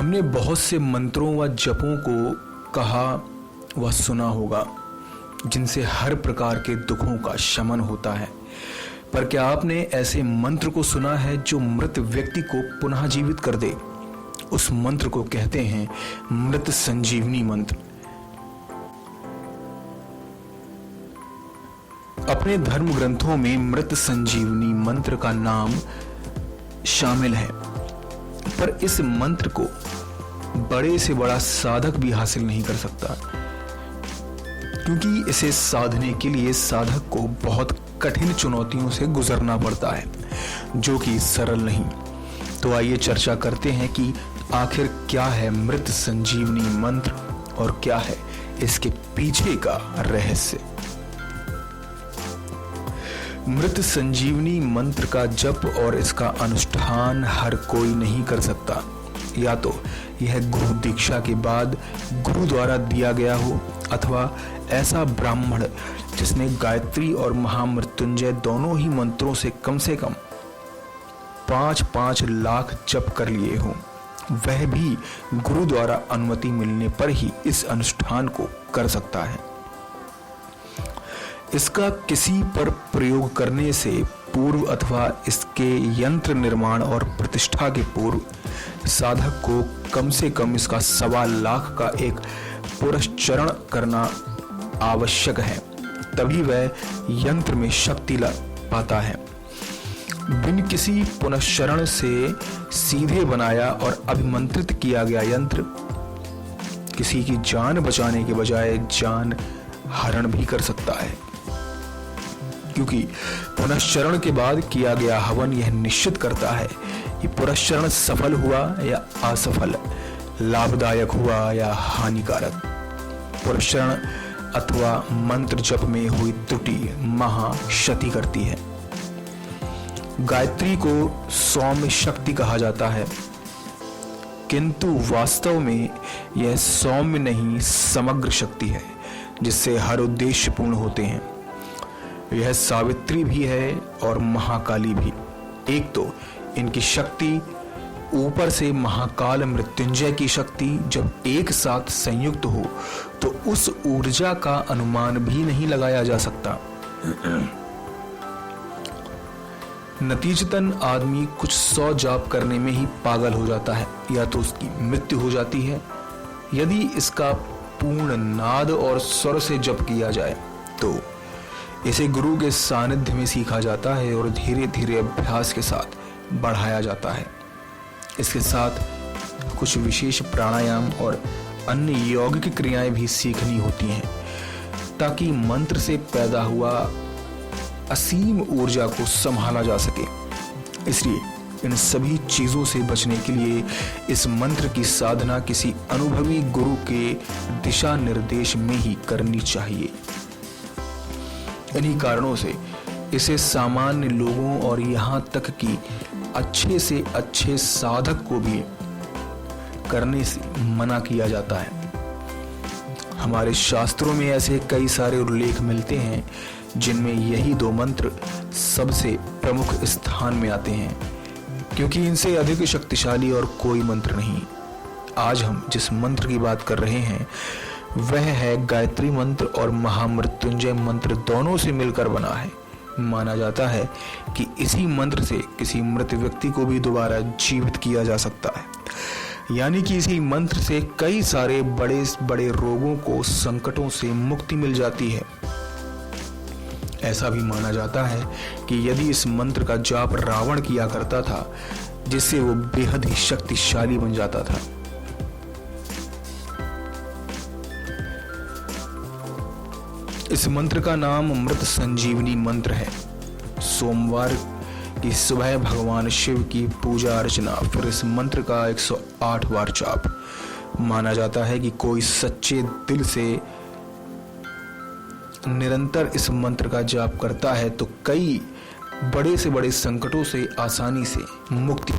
हमने बहुत से मंत्रों व जपों को कहा व सुना होगा जिनसे हर प्रकार के दुखों का शमन होता है, पर क्या आपने ऐसे मंत्र को सुना है जो मृत व्यक्ति को पुनः जीवित कर दे? उस मंत्र को कहते हैं मृत संजीवनी मंत्र। अपने धर्म ग्रंथों में मृत संजीवनी मंत्र का नाम शामिल है, पर इस मंत्र को बड़े से बड़ा साधक भी हासिल नहीं कर सकता, क्योंकि इसे साधने के लिए साधक को बहुत कठिन चुनौतियों से गुजरना पड़ता है, जो कि सरल नहीं। तो आइए चर्चा करते हैं कि आखिर क्या है मृत संजीवनी मंत्र और क्या है इसके पीछे का रहस्य। मृत संजीवनी मंत्र का जप और इसका अनुष्ठान हर कोई नहीं कर सकता। या तो यह गुरु दीक्षा के बाद गुरु द्वारा दिया गया हो, अथवा ऐसा ब्राह्मण जिसने गायत्री और महामृत्युंजय दोनों ही मंत्रों से कम 5-5 लाख जप कर लिए हो, वह भी गुरु द्वारा अनुमति मिलने पर ही इस अनुष्ठान को कर सकता है। इसका किसी पर प्रयोग करने से पूर्व अथवा इसके यंत्र निर्माण और प्रतिष्ठा के पूर्व साधक को कम से कम इसका 1.25 लाख का एक पुरस्चरण करना आवश्यक है, तभी वह यंत्र में शक्ति ला पाता है। बिन किसी पुनश्चरण से सीधे बनाया और अभिमंत्रित किया गया यंत्र किसी की जान बचाने के बजाय जान हरण भी कर सकता है, क्योंकि पुनश्चरण के बाद किया गया हवन यह निश्चित करता है कि पुनश्चरण सफल हुआ या असफल, लाभदायक हुआ या हानिकारक। पुनश्चरण अथवा मंत्र जप में हुई त्रुटि महा क्षति करती है। गायत्री को सौम्य शक्ति कहा जाता है, किंतु वास्तव में यह सौम्य नहीं समग्र शक्ति है, जिससे हर उद्देश्य पूर्ण होते हैं। यह सावित्री भी है और महाकाली भी। एक तो इनकी शक्ति ऊपर से महाकाल मृत्युंजय की शक्ति जब एक साथ संयुक्त हो तो उस ऊर्जा का अनुमान भी नहीं लगाया जा सकता। नतीजतन आदमी कुछ 100 जाप करने में ही पागल हो जाता है, या तो उसकी मृत्यु हो जाती है। यदि इसका पूर्ण नाद और स्वर से जप किया जाए तो इसे गुरु के सानिध्य में सीखा जाता है और धीरे धीरे अभ्यास के साथ बढ़ाया जाता है। इसके साथ कुछ विशेष प्राणायाम और अन्य यौगिक क्रियाएं भी सीखनी होती हैं, ताकि मंत्र से पैदा हुआ असीम ऊर्जा को संभाला जा सके। इसलिए इन सभी चीजों से बचने के लिए इस मंत्र की साधना किसी अनुभवी गुरु के दिशा निर्देश में ही करनी चाहिए। इन्हीं कारणों से इसे सामान्य लोगों और यहाँ तक कि अच्छे से अच्छे साधक को भी करने से मना किया जाता है। हमारे शास्त्रों में ऐसे कई सारे उल्लेख मिलते हैं जिनमें यही 2 मंत्र सबसे प्रमुख स्थान में आते हैं, क्योंकि इनसे अधिक शक्तिशाली और कोई मंत्र नहीं। आज हम जिस मंत्र की बात कर रहे हैं वह है गायत्री मंत्र और महामृत्युंजय मंत्र दोनों से मिलकर बना है। माना जाता है कि इसी मंत्र से किसी मृत व्यक्ति को भी दोबारा जीवित किया जा सकता है, यानी कि इसी मंत्र से कई सारे बड़े बड़े रोगों को, संकटों से मुक्ति मिल जाती है। ऐसा भी माना जाता है कि यदि इस मंत्र का जाप रावण किया करता था, जिससे वो बेहद ही शक्तिशाली बन जाता था। इस मंत्र का नाम मृत संजीवनी मंत्र है। सोमवार की सुबह भगवान शिव की पूजा अर्चना, फिर इस मंत्र का 108 बार जाप। माना जाता है कि कोई सच्चे दिल से निरंतर इस मंत्र का जाप करता है तो कई बड़े से बड़े संकटों से आसानी से मुक्ति